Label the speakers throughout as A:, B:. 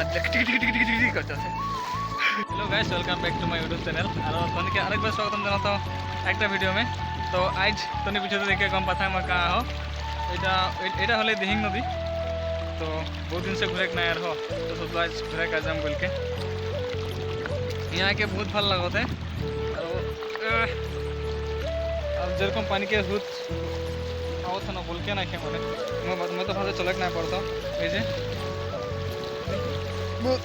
A: करते हैं। Hello guys, welcome back to my YouTube channel और तनिक आरेक बार स्वागत जाना एक वीडियो में। तो आज तनिक पीछे देखे गम पाता मैं कहाँ हो এটা হলে দিহিং নদী। तो बहुत दिन से घूरे ना यार हो, तो सोचो आज घूरे का जाम बोल के यहाँ के बहुत भल लगते अब जेरकम पानी के हुत आवत ना बोल के ना खे मैं तो भाषा चलक ना पड़ता ये बहुत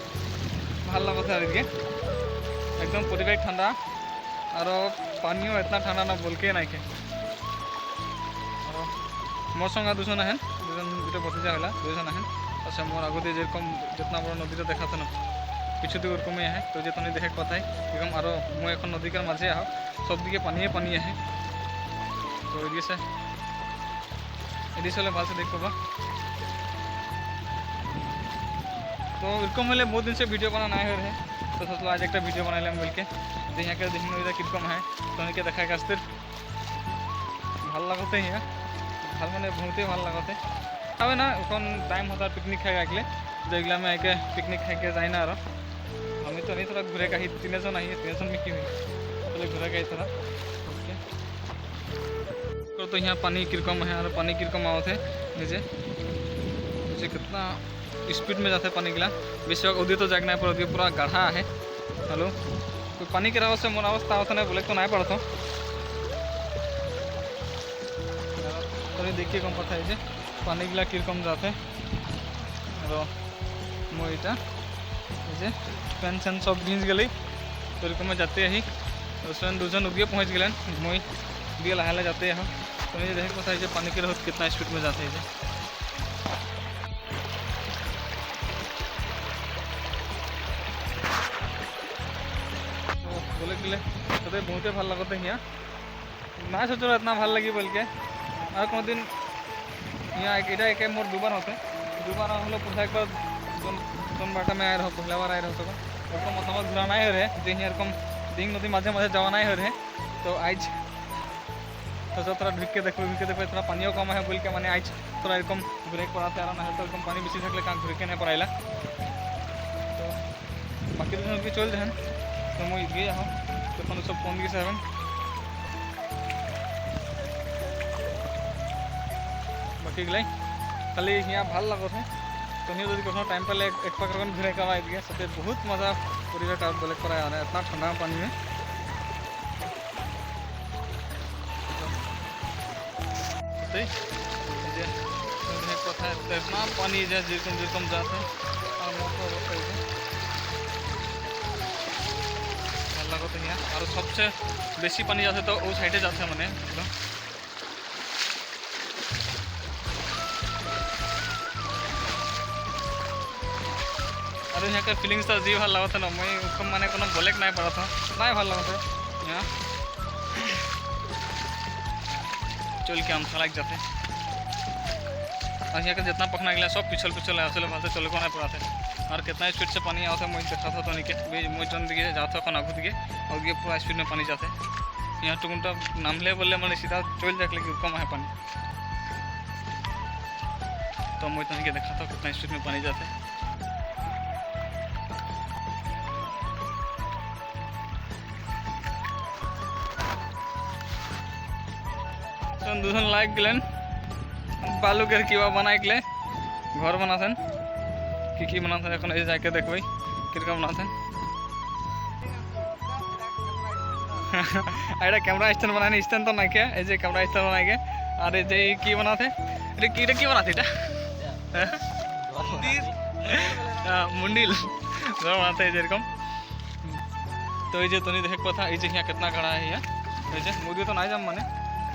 A: ভাল लगते है एकदम परिवेश ठंडा और पानियों इतना ठंडा ना बोल के ना खे। मोर संगे दुजन आहेन दुजन गोटे भतीजा होला दुजन आहेन अच्छा मोर आगते जेरकम जितना बड़ा नदी देखाते ना पिछु दिक ओरकम है तो जो तनी देखे कथाई एकदम और मैं एन नदी के माझे आह सब दिखे पानी है तो एडिस हमें भाल से देख पाबा। तो एरकम हमें बहुत दिन से वीडियो बना ना हो रहे तो सोचलो आज एक वीडियो बना बोल के यहाँ के देखने किरकम है तो उनके देखा कास्तिर भल लगते यहाँ ভাল মানে बहुत ही भल लगते अब ना एन टाइम होता पिकनिक खाई आगले जो एगला में आके पिकनिक खाई के जाए ना और हमें तो नहीं थोड़ा घूरे का तीन आई 3 जन में कि हुई तो घूरे का थोड़ा तो यहाँ पानी किरकम है और पानी किरकम आवत है नीचे नीचे कितना स्पीड में जाते पानी गिला बेसी उदी तो जाग ना पर उदी पूरा गाढ़ा है। हेलो तो पानी के राव से मोर अवस्था होता नहीं बोले तो ना पड़ता तो देखिए कम पता है पानी गिला किरकम जाते और मोटा पेन सेन सब भिज गई तो एरकम जाते ही स्वयं दुजन उदिए पहुँच गए मैं दिए लाहे जाते हैं तो ये देखे पता है पानी के रहो कितना स्पीड में जाते हैं तो बोले के तो बहुत ही भल लगते हैं ना सोचो इतना भल लगी बोल के और को दिन यहाँ एक मोर दुबार होते हलो पूरा एक बार दोन बाटा में आए रहो पहला बार आए रहो तो मतलब घूरा नहीं हो रहे जो यहाँ दिंग नदी माझे माझे जावा नहीं हो रहे तो आज तो थोड़ा ढुक के देखो थोड़ा पानियों कम है बोल के मैंने आज थोड़ा एरकम घूरे पड़ाते आ ना तो एरकम पानी बेसी थकले कहाँ घूरे के नहीं पड़ाइला तो बाकी दिन भी चल जाए तो मैं गए हाँ तो सब कम गए हमें बाकी गए खाली यहाँ भल लगत है तो नहीं जो कखनो टाइम पाले एक पाक घूरे का दिए सब बहुत मजा परिवेश और बेलेग पर इतना ठंडा पानी में कथा इतना पानी जेरकम जेरकम जाते भल लगते यहाँ और सबसे बेसी पानी जाते तो वो साइडे जाते मैंने और यहाँ का फीलिंग्स तो जी भल लगता ना मैं मैंने को बोले नहीं पड़ा था ना भल लगता यहाँ चल के हम थोड़ा जाते और यहाँ का जितना पखना गिला सब पिछल पिछल आसले भाषा चल को नहीं पड़ा था और कितना स्पीड से पानी आता मैं देखा था तो नहीं मैं जन दिए जाते खन आगू दिए और ये पूरा स्पीड में पानी जाते यहाँ टुकुनटा नामले बोले मैंने सीधा चल जाए लेकिन कम है पानी तो मैं तो देखा था कितना स्पीड में पानी जाते दूसर लाग गलन बालू के किवा बनाए के घर बनाथन की बनाथन एखन जाके देखबै किरका बनाथन अरे कैमरा स्टैंड बनाने स्टैंड तो ना क्या ऐसे कैमरा स्टैंड बनाए के अरे जे की बनाथे अरे की बनाथे एटा मुंडिल घर बनाते जेरकम तो ये तो नहीं देखे पता ये यहाँ कितना खड़ा है यहाँ ऐसे मुझे तो ना जाम माने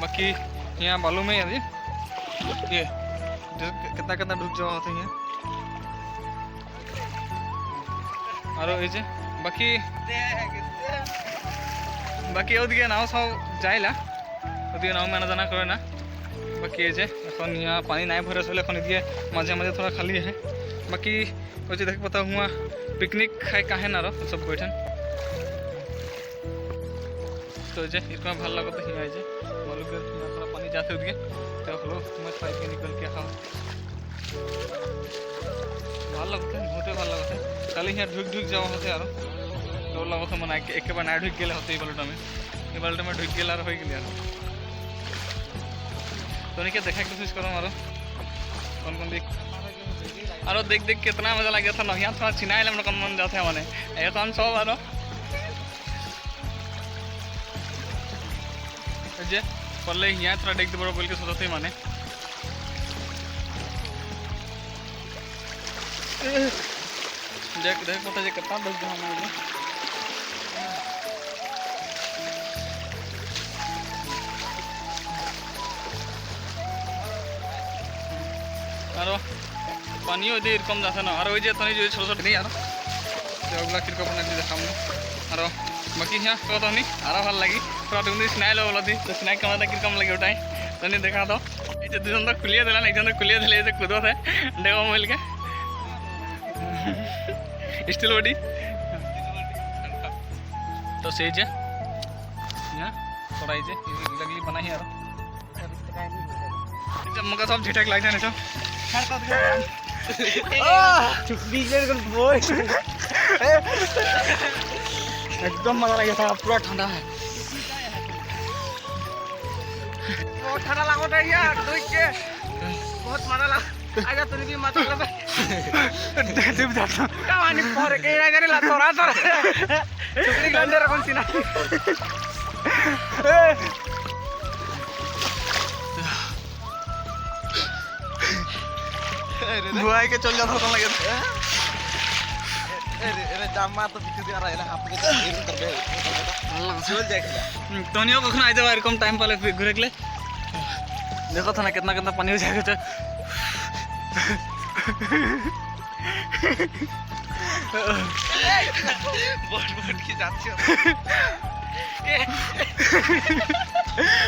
A: बाकी यहाँ बालू में ये कितना कितना डूब जावा होते हैं और ये बाकी ओदिके नाव सब जाइला ओदिके नाव में जाना करे ना बाकी ये यहाँ पानी नहीं भरे चले दिए माझे माझे थोड़ा खाली है बाकी वो देख पता हुआ पिकनिक खाई कहे ना सब बैठन तो इतना भल लगता है यहाँ थोड़ा पानी जाते उदिके तो हलो मैं फाइट के निकल के हाँ ভাল লাগতে বহুতে ভাল লাগতে কালি হিয়ার ঢুক যাওয়া হতে আর তোর লাগতে মানে একেবারে না ঢুক গেলে হতে এই বালটা में ঢুক গেলে আর হয়ে গেলে আর तनिके देखा कोशिश करो मारो कौन देख आरो देख कितना मजा लगे था नहिया थोड़ा चिनाइल हम कम मन जाते माने এখন সব আরো যে পড়লে হিয়া थोड़ा देख दे बड़ो बोल के सोचते माने देख पता जे कितना बज गया हमारे आरो पानियो दे कम जाते ना आरो जे तनी जो छोट नहीं आरो ओगला किरको बना दे सामने आरो बाकी हिया कत हनी आरो ভাল লাগি थोड़ा तुम स्नाइल वाला दी तो स्नाइल कम किरकम लगे उठाई तनी देखा दो ए जे दुजन तो खुलिया देला एक जन तो खुलिया देले जे कूदो है देखो मिल के स्टील बॉडी तो सही जे या थोड़ा जे लगली बना ही यार जब मगा सब झटक लाग जाने छो एकदम मजा लगे था पूरा ठंडा है
B: बहुत ठंडा लागत है यार दुई के बहुत मजा लगा आजा तनी भी मत लगे
A: देव जाता
B: कहानी पर के ना करे ला तोरा छुकरी गंडे रखन सीना
A: बुआई के चल जाता कौन लगे
B: अरे जामा तो पीछे दिया रहा है आप के इरम कर दे चल देख
A: तनियो कखनो आइ जाबा एरकम टाइम पाले घुरे के देखो था ना कितना कितना पानी हो जाएगा तो
B: बोट की जाती है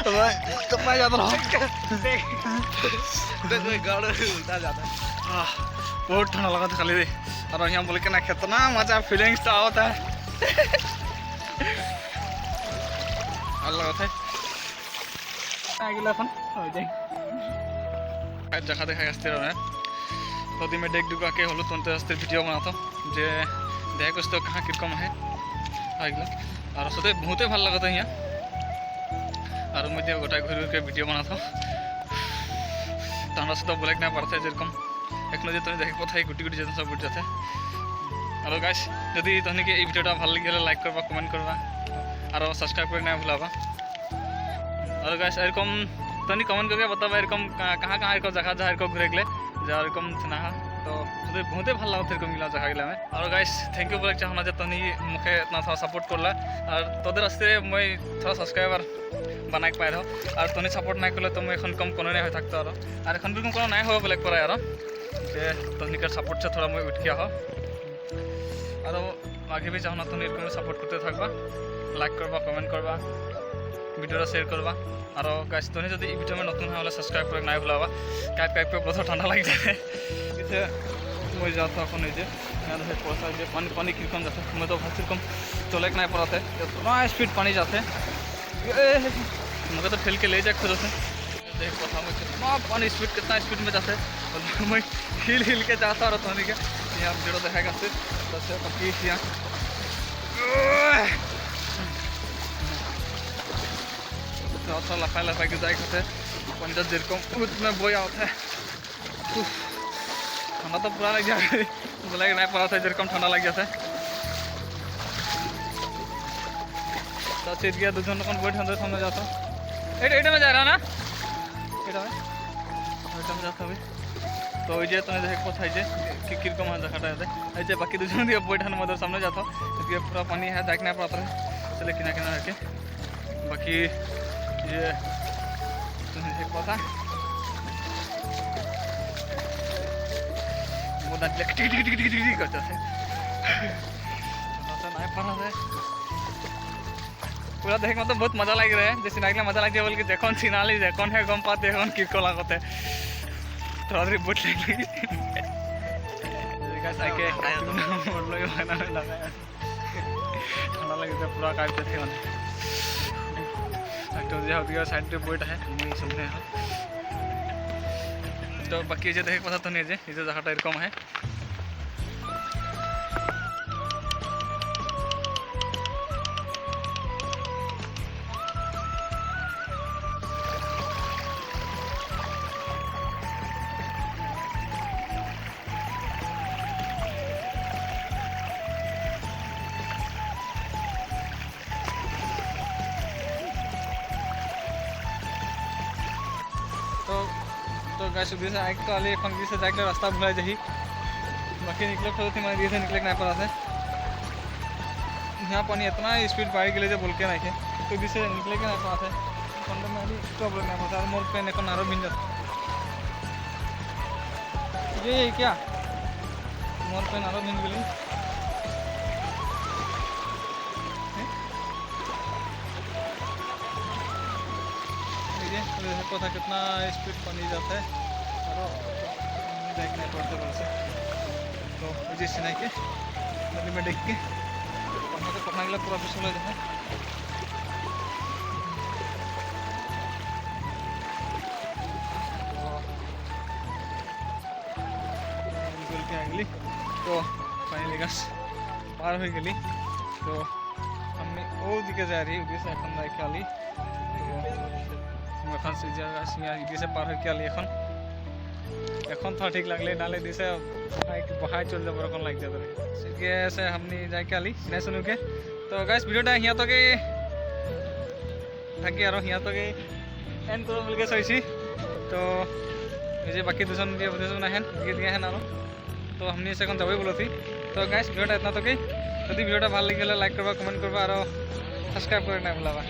A: तो मैं जाता रहा
B: देख गाड़ उल्टा जाता है
A: बहुत ठंडा लगा था खाली और यहाँ बोल के ना कितना मजा फीलिंग्स तो आता है अलग होता है आगे हो जाए जगह देखा आसते रहे तदी में देख दुका के हलो तुम आसते भिडिओ बनाता जे देख तो कहाँ किरकम है आगला और सते बहुते ভাল लगता है यहाँ और मुझे गोटा घूर के भिडिओ बनाता तो सहित बोले ना पारते जेरकम एक नजर तुम देख पता गुटी गुटी जेतन सब बुझ जाते और गाइस यदि तुमने के भिडिओटा ভাল लगे लाइक करवा कमेंट करवा और सब्सक्राइब कर ना भूलाबा और गाइस एरकम तनी कमेंट करके बताबा एरकम कहाँ कहाँ एरकम जगह जहाँ एरकम घूरे गले जा एरकम ना तो बहुते ভাল लगा एरकम मिला जगह गला में और गाइस थैंक यू बोले चाहना जे तनी मुखे इतना थोड़ा सपोर्ट करला और तोদের आस्ते मैं थोड़ा सब्सक्राइबर बनाई पाए रहो और तनी सपोर्ट ना करले तो मैं এখন कम कोनो नहीं हो থাকতো और এখন बिल्कुल कोनो नहीं हो बोले पर यार जे तनिकर सपोर्ट से थोड़ा मैं उठ गया हो और आगे भी चाहना तनी एरकम सपोर्ट करते থাকবা लाइक करवा कमेंट करवा भिडिओ शेयर करवा और गाइस तनी जब भिडिओ में नतून है सब्सक्राइब कर ना भूलाबा काट पे बहुत ठंडा लग जाए इसे मैं जाता এখন এই যে पहुँचा যে पानी पानी किरकम जाते मैं तो भाई किरकम चले ना पड़ाते इतना स्पीड पानी जाते मुझे तो ठेल के ले जाए खुद से देख पता मैं कितना पानी कितना स्पीड में जाते और मैं हिल के जाता और तनी के यहाँ भिडिओ देखेगा सिर्फ बाकी यहाँ थोड़ा लफा के जाए खाते पानी तो जेरकम उसमें बोया होता है ठंडा तो पूरा लग जाए बोला कि नहीं पड़ा था जेरकम ठंडा लग जाता है तो सीट गया दूसरे लोग बैठ अंदर सामने जाता एटा में जा रहा ना एटा में जाता अभी तो ये तुम्हें देख पता है कि किरकम जगह है बाकी दूसरे दिए बैठ मदर सामने जाता क्योंकि पूरा पानी है देख नहीं पड़ता है चले किना किना रखे बाकी ये तुम्हें देख पता करते थे नहीं पड़ा है पूरा देखने तो बहुत मजा लग रहा है जैसे नाइकला मजा लग जाए बोल के देखो सिनाली देखो है गम पाते देखो किरको लागते थोड़ा देर बुट लगी ठंडा लगे पूरा काटते थे साइड पे बैठ है তো বাকি এই যে দেখে কথা তো নিয়ে যে এই যে জায়গাটা এরকম হয় तो गाइस उधर से आगे तो आले এখন দিছে যাইলে রাস্তা ভুলাই যাই बाकी निकले तो तुम्हारे दिए से निकले नहीं पड़ा था यहाँ पानी इतना स्पीड बाढ़ गए जो बोल के नहीं तो दिसे निकले के नहीं पड़ा था कंडम में प्रॉब्लम नहीं पड़ा मोर पेन एक नारो भिन जाता ये क्या मोर पेन नारो भिन गली देखो था कितना स्पीड पानी जाता है और देख नहीं पड़ते बल से तो मुझे नहीं के नदी में देख के पढ़ना तो पढ़ना के लिए पूरा विश्व ले जाता है निकल के आ गई तो फाइनली गाइस पार हो गई तो हमने वो दिखे जा रही उधर से अपन दाई खाली এখন দিছে পার হয়ে গেলি এখন তো ঠিক লাগলে নালে দিছে বহাই চল যাব এখন লাগ যাবে ঠিক আছে हमनी যাই কালি নাই শুনুকে তো গাইস ভিডিওটা হিয়া তো কে থাকি আর হিয়া তো কে এন্ড করব বলকে চাইছি তো এই যে বাকি দুজন দিয়ে বুঝেছ না হেন দিয়ে হেন আর তো हमनी से এখন যাবই বলছি তো গাইস ভিডিওটা इतना तो के যদি ভিডিওটা ভালো লাগলে লাইক করবা কমেন্ট করবা আর সাবস্ক্রাইব করে না ভুলাবা